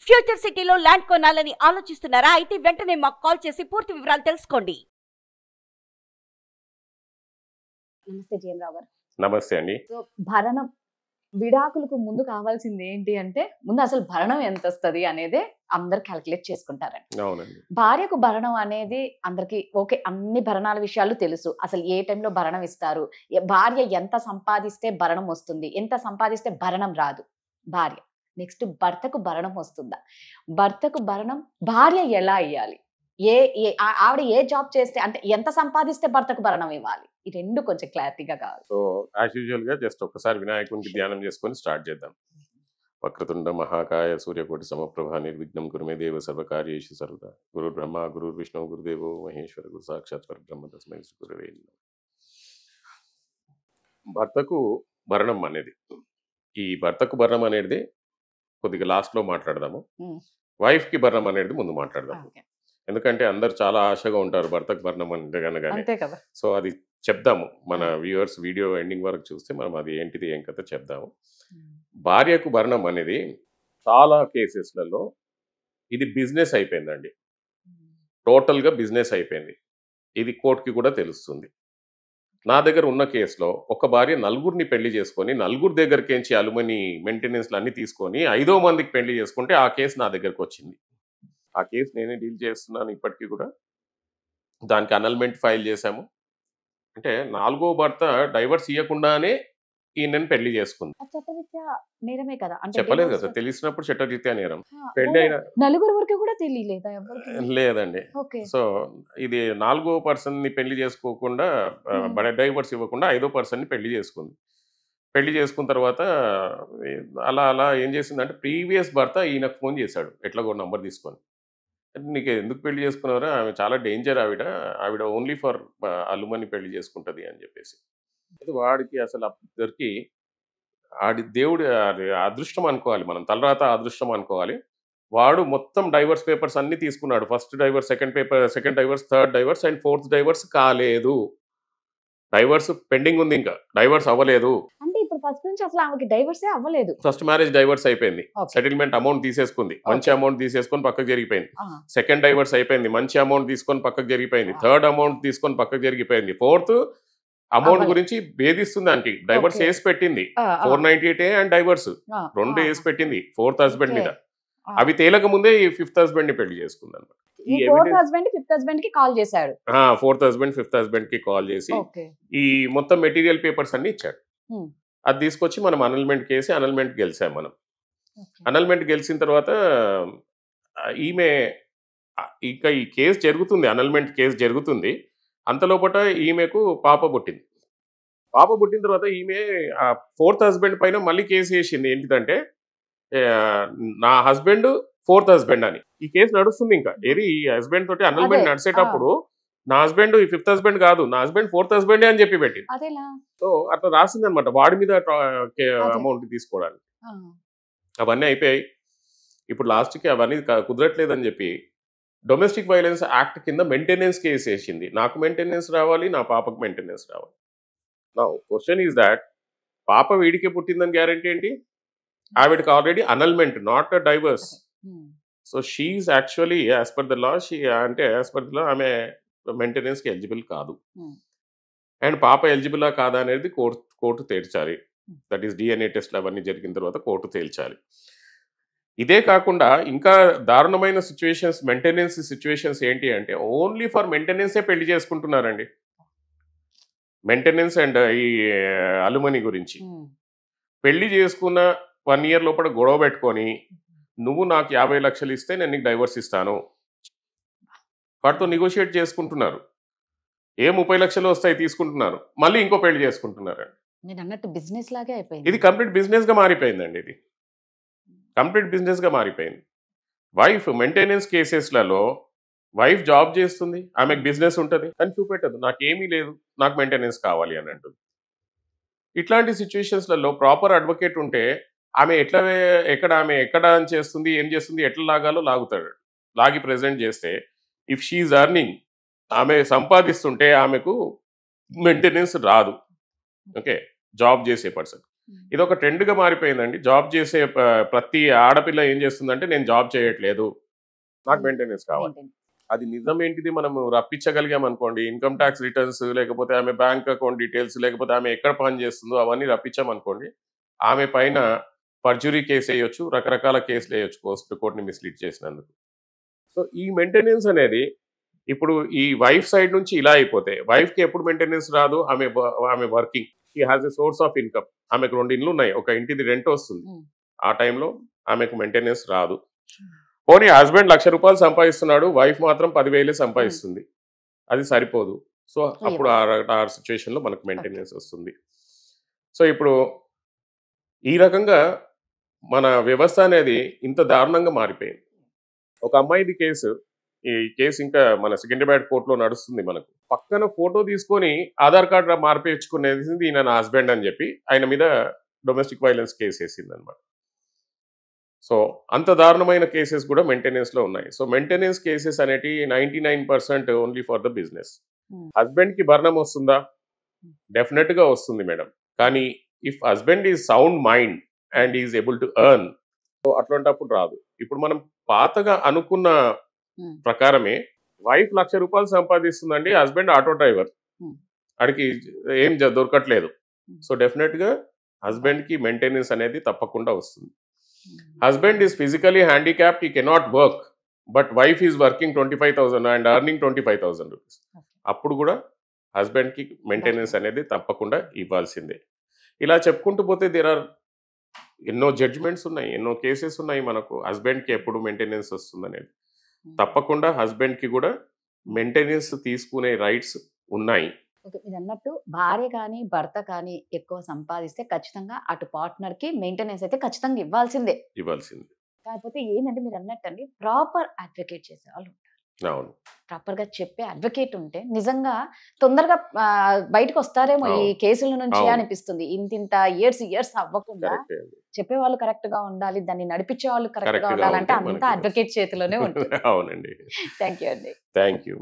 Future సిటీలో land కొనాలని ఆలోచిస్తున్నారా? అయితే వెంటనే మాకు కాల్ చేసి పూర్తి వివరాలు తెలుసుకోండి. నమస్తే జీఎం రావు గారు. నమస్తే అండి. సో భరణం విడాకులకు ముందు కావాల్సింది ఏంటి అంటే ముందు అసలు భరణం ఎంత వస్తుంది అనేదే అందరు క్యాలిక్యులేట్ చేసుకుంటారండి. అవునండి. భార్యకు భరణం అనేది అందరికి ఓకే, అన్ని భరణాల విషయాలు తెలుసు. అసలు ఏ టైంలో భరణం ఇస్తారు, భార్య ఎంత సంపాదిస్తే భరణం వస్తుంది, ఎంత సంపాదిస్తే భరణం రాదు. భార్య నెక్స్ట్ భర్తకు భరణం వస్తుందా, భర్తకు భరణం భార్య ఎలా ఇవ్వాలి, ఆవిడ ఏ జాబ్ చేస్తే అంటే ఎంత సంపాదిస్తే భర్తకు భరణం ఇవ్వాలి, ఈ రెండు కొంచెం క్లారిటీగా కావాలి. సో యాజ్ యూజువల్ గా జస్ట్ ఒక్కసారి వినాయకునికి ధ్యానం చేసుకొని స్టార్ట్ చేద్దాం. వక్రతుండ మహాకాయ సూర్యకోటి సమప్రభ నిర్విఘ్నం కురుమే దేవ సర్వకార్యేషు సర్వదా. గురు బ్రహ్మ గురు విష్ణు గురుదేవో మహేశ్వర గురు సాక్షాత్ పరబ్రహ్మ తస్మై శ్రీ గురవే నమః. భర్తకు భరణం అనేది, ఈ భర్తకు భరణం అనేది కొద్దిగా లాస్ట్ లో మాట్లాడదాము. వైఫ్ కి భరణం అనేది ముందు మాట్లాడదాము. ఎందుకంటే అందరు చాలా ఆశగా ఉంటారు భర్తకు భరణం అంటే కనుక. సో అది చెప్దాము. మన వ్యూవర్స్ వీడియో ఎండింగ్ వరకు చూస్తే మనం అది ఏంటిది ఏం కథ చెప్దాము. భార్యకు భరణం అనేది చాలా కేసెస్లలో ఇది బిజినెస్ అయిపోయిందండి. టోటల్గా బిజినెస్ అయిపోయింది. ఇది కోర్టుకి కూడా తెలుస్తుంది. నా దగ్గర ఉన్న కేసులో ఒక భార్య నలుగురిని పెళ్లి చేసుకొని నలుగురు దగ్గరికించి అలుమని మెయింటెనెన్స్లు అన్ని తీసుకొని 5వ మందికి పెళ్లి చేసుకుంటే ఆ కేసు నా దగ్గరకు వచ్చింది. ఆ కేసు నేనే డీల్ చేస్తున్నాను ఇప్పటికీ కూడా. దానికి అనల్మెంట్ ఫైల్ చేశాము. అంటే 4వ భర్త డైవర్స్ ఇవ్వకుండానే ఈయనని పెళ్లి చేసుకుంది. నేరమే కదా, చెప్పలేదు కదా, తెలిసినప్పుడు చట్టరీత్యా నేరం. పెళ్లి అయిన నలుగురు వరకు కూడా తెలియలేదా? లేదండి. సో ఇది 4వ పర్సన్ ని పెళ్లి చేసుకోకుండా డైవర్స్ ఇవ్వకుండా 5వ పర్సన్ ని పెళ్లి చేసుకుంది. పెళ్లి చేసుకున్న తర్వాత అలా అలా ఏం చేసిందంటే ప్రీవియస్ భర్త ఈయనకు ఫోన్ చేశాడు ఎట్లాగో నంబర్ తీసుకొని. నీకు ఎందుకు పెళ్లి చేసుకున్నారా, ఆమె చాలా డేంజర్, ఆవిడ ఓన్లీ ఫర్ అలుమని పెళ్లి చేసుకుంటది అని చెప్పేసి. వాడికి అసలు ఇద్దరికి ఆడి దేవుడి అదృష్టం అనుకోవాలి, మనం తలరాత అదృష్టం అనుకోవాలి. వాడు మొత్తం డైవర్స్ పేపర్స్ అన్ని తీసుకున్నాడు. First divorce, second divorce, third divorce and 4th divorce కాలేదు. డైవర్స్ పెండింగ్ ఉంది, ఇంకా డైవర్స్ అవ్వలేదు. అంటే ఇప్పుడు ఫస్ట్ నుంచి అసలు ఆమెకి డైవర్సే అవ్వలేదు. ఫస్ట్ మ్యారేజ్ డైవర్స్ అయిపోయింది, సెటిల్మెంట్ అమౌంట్ తీసేసుకుంది, మంచి అమౌంట్ తీసేసుకొని పక్కకు జరిగిపోయింది. సెకండ్ డైవర్స్ అయిపోయింది, మంచి అమౌంట్ తీసుకొని పక్కకు జరిగిపోయింది. థర్డ్ అమౌంట్ తీసుకొని పక్కకు జరిగిపోయింది. 4th అమౌంట్ గురించి భేదిస్తుంది. దానికి డైవర్స్ వేసి పెట్టింది 498A అండ్ డైవర్స్ 2 వేసి పెట్టింది 4th హస్బెండ్ మీద. అవి తేలక ముందే ఈ 5th హస్బెండ్ ని పెళ్లి చేసుకుంది అనమాట. ఈ 4th హస్బెండ్ 5th హస్బెండ్ కి కాల్ చేశాడు. 4th హస్బెండ్ 5th హస్బెండ్ కి కాల్ చేసి ఈ మొత్తం మెటీరియల్ పేపర్స్ అన్ని ఇచ్చాడు. అది తీసుకొచ్చి మనం అనల్మెంట్ కేసి అనల్మెంట్ గెలిచాం మనం. అనల్మెంట్ గెలిచిన తర్వాత ఈమె ఇంకా ఈ కేసు జరుగుతుంది, అనల్మెంట్ కేసు జరుగుతుంది. అంతలోపట ఈమెకు పాప పుట్టింది. పాప పుట్టిన తర్వాత ఈమె 4th హస్బెండ్ పైన మళ్ళీ కేసు వేసింది. ఏంటిదంటే నా హస్బెండ్ 4th హస్బెండ్ అని. ఈ కేసు నడుస్తుంది ఇంకా. ఏది ఈ హస్బెండ్ తోటి అనల్మెంట్ నడిచేటప్పుడు నా హస్బెండ్ ఈ 5th హస్బెండ్ కాదు, నా హస్బెండ్ 4th హస్బెండ్ అని చెప్పి పెట్టింది. సో అట్లా రాసింది అనమాట వాడి మీద అమౌంట్ తీసుకోవడానికి. అవన్నీ అయిపోయాయి. ఇప్పుడు లాస్ట్కి అవన్నీ కుదరట్లేదని చెప్పి డొమెస్టిక్ వైలెన్స్ యాక్ట్ కింద మెయింటెనెన్స్ కేసు వేసింది. నాకు మెయింటెనెన్స్ రావాలి, నా పాపకు మెయింటెనెన్స్ రావాలి. నౌ క్వశ్చన్ ఈజ్ దాట్ పాప వీడికే పుట్టిందని గ్యారంటీ ఏంటి? ఆవిడకి already annulment, not a divorce. So she is actually as per the law, as per the law ఆమె మెయింటెనెన్స్కి ఎలిజిబుల్ కాదు. అండ్ పాప ఎలిజిబులా కాదా అనేది కోర్టు తేల్చాలి. దట్ ఈస్ DNA టెస్ట్లు అవన్నీ జరిగిన తర్వాత కోర్టు తేల్చాలి. ఇదే కాకుండా ఇంకా దారుణమైన సిచ్యువేషన్స్, మెయింటెనెన్స్ సిచ్యువేషన్స్ ఏంటి అంటే ఓన్లీ ఫర్ మెయింటెనెన్సే పెళ్లి చేసుకుంటున్నారండి. మెయింటెనెన్స్ అండ్ ఈ అలుమని గురించి పెళ్లి చేసుకున్న 1 year లోపల గొడవ పెట్టుకొని నువ్వు నాకు 50 లక్షలు ఇస్తే నేను నీకు డైవర్స్ ఇస్తాను, వాటితో నెగోషియేట్ చేసుకుంటున్నారు. 30 లక్షలు వస్తాయి తీసుకుంటున్నారు, మళ్ళీ ఇంకో పెళ్లి చేసుకుంటున్నారండి. బిజినెస్ లాగే అయిపోయింది. ఇది కంప్లీట్ బిజినెస్ గా మారిపోయిందండి. ఇది కంప్లీట్ బిజినెస్ గా మారిపోయింది. వైఫ్ మెయింటెనెన్స్ కేసెస్లలో వైఫ్ జాబ్ చేస్తుంది, ఆమెకు బిజినెస్ ఉంటుంది, కానీ చూపెట్టదు నాకేమీ లేదు, నాకు మెయింటెనెన్స్ కావాలి అని అంటుంది. ఇట్లాంటి సిచ్యువేషన్స్లలో ప్రాపర్ అడ్వకేట్ ఉంటే ఆమె ఎక్కడ అని చేస్తుంది, ఏం చేస్తుంది, ఎట్లా లాగాలో లాగుతాడు. లాగి ప్రెజెంట్ చేస్తే ఇఫ్ షీఈ్ అర్నింగ్, ఆమె సంపాదిస్తుంటే ఆమెకు మెయింటెనెన్స్ రాదు. ఓకే, జాబ్ చేసే పర్సన్ ఇది ఒక ట్రెండ్గా మారిపోయిందండి. జాబ్ చేసే ప్రతి ఆడపిల్ల ఏం చేస్తుందంటే నేను జాబ్ చేయట్లేదు, నాకు మెయింటెనెన్స్ కావాలి. అది నిజం ఏంటిది మనము రప్పించగలిగాం అనుకోండి, ఇన్కమ్ ట్యాక్స్ రిటర్న్స్, లేకపోతే ఆమె బ్యాంక్ అకౌంట్ డీటెయిల్స్, లేకపోతే ఆమె ఎక్కడ పని చేస్తుందో అవన్నీ రప్పించామనుకోండి, ఆమె పైన పర్జురీ కేసు వేయొచ్చు, రకరకాల కేసులు వేయొచ్చు కోర్టుని మిస్లీడ్ చేసినందుకు. సో ఈ మెయింటెనెన్స్ అనేది ఇప్పుడు ఈ వైఫ్ సైడ్ నుంచి ఇలా అయిపోతే, వైఫ్కి ఎప్పుడు మెయింటెనెన్స్ రాదు, ఆమె working, she has a source of income, ఆమెకు 2 ఇండ్లు ఉన్నాయి, ఒక ఇంటిది రెంట్ వస్తుంది, ఆ టైంలో ఆమెకు మెయింటెనెన్స్ రాదు. పోనీ హస్బెండ్ ₹1,00,000 సంపాదిస్తున్నాడు, వైఫ్ మాత్రం 10,000 సంపాదిస్తుంది, అది సరిపోదు. సో అప్పుడు ఆ సిచ్యువేషన్లో మనకు మెయింటెనెన్స్ వస్తుంది. సో ఇప్పుడు ఈ రకంగా మన వ్యవస్థ అనేది ఇంత దారుణంగా మారిపోయింది. ఒక అమ్మాయిది కేసు, ఈ కేసు ఇంకా మన సికింద్రాబాద్ కోర్టులో నడుస్తుంది. మనకు పక్కన ఫోటో తీసుకొని ఆధార్ కార్డు మార్పించుకునేది ఈయన నా హస్బెండ్ అని చెప్పి ఆయన మీద డొమెస్టిక్ వైలెన్స్ కేసు వేసింది అనమాట. సో అంత దారుణమైన కేసెస్ కూడా మెయింటెనెన్స్లో ఉన్నాయి. సో మెయింటెనెన్స్ కేసెస్ అనేటి 99% ఓన్లీ ఫర్ ద బిజినెస్. హస్బెండ్కి భరణం వస్తుందా? డెఫినెట్గా వస్తుంది మేడం. కానీ if husband is sound mind and is able to earn, so అట్లాంటప్పుడు రాదు. ఇప్పుడు మనం పాతగా అనుకున్న ప్రకారమే వైఫ్ ₹1,00,000 సంపాదిస్తుందండి, హస్బెండ్ ఆటో డ్రైవర్, వాడికి ఏం దొరకట్లేదు. సో డెఫినెట్గా హస్బెండ్కి మెయింటెనెన్స్ అనేది తప్పకుండా వస్తుంది. Husband is physically handicapped, he cannot work, but wife is working 25,000 and earning 25,000 rupees, అప్పుడు కూడా హస్బెండ్కి మెయింటెనెన్స్ అనేది తప్పకుండా ఇవ్వాల్సిందే. ఇలా చెప్పుకుంటూ పోతే దేర్ ఆర్ ఎన్నో జడ్జ్మెంట్స్ ఉన్నాయి, ఎన్నో కేసెస్ ఉన్నాయి మనకు హస్బెండ్కి ఎప్పుడు మెయింటెనెన్స్ వస్తుంది అనేది. తప్పకుండా హస్బెండ్కి కూడా మెయింటెనెన్స్ తీసుకునే రైట్స్ ఉన్నాయి. ఓకే, మీరు అన్నట్టు భార్య కానీ భర్త కానీ ఎక్కువ సంపాదిస్తే ఖచ్చితంగా అటు పార్ట్నర్ కి మెయింటెనెన్స్ అయితే ఖచ్చితంగా ఇవ్వాల్సిందే. కాకపోతే ఏంటంటే మీరు అన్నట్టండి, ప్రాపర్ అడ్వకేట్ చేసే వాళ్ళు ఉంటారు. అవును, ప్రాపర్ గా చెప్పే అడ్వకేట్ ఉంటే నిజంగా తొందరగా బయటకు వస్తారేమో ఈ కేసుల నుంచి అనిపిస్తుంది. ఇంత ఇయర్స్ అవ్వకుండా చెప్పే వాళ్ళు కరెక్ట్ గా ఉండాలి, దాన్ని నడిపించే వాళ్ళు కరెక్ట్ గా ఉండాలంటే అంతా అడ్వకేట్ చేతిలోనే ఉంటుంది. అవునండి. థ్యాంక్ యూ అండి. Thank you.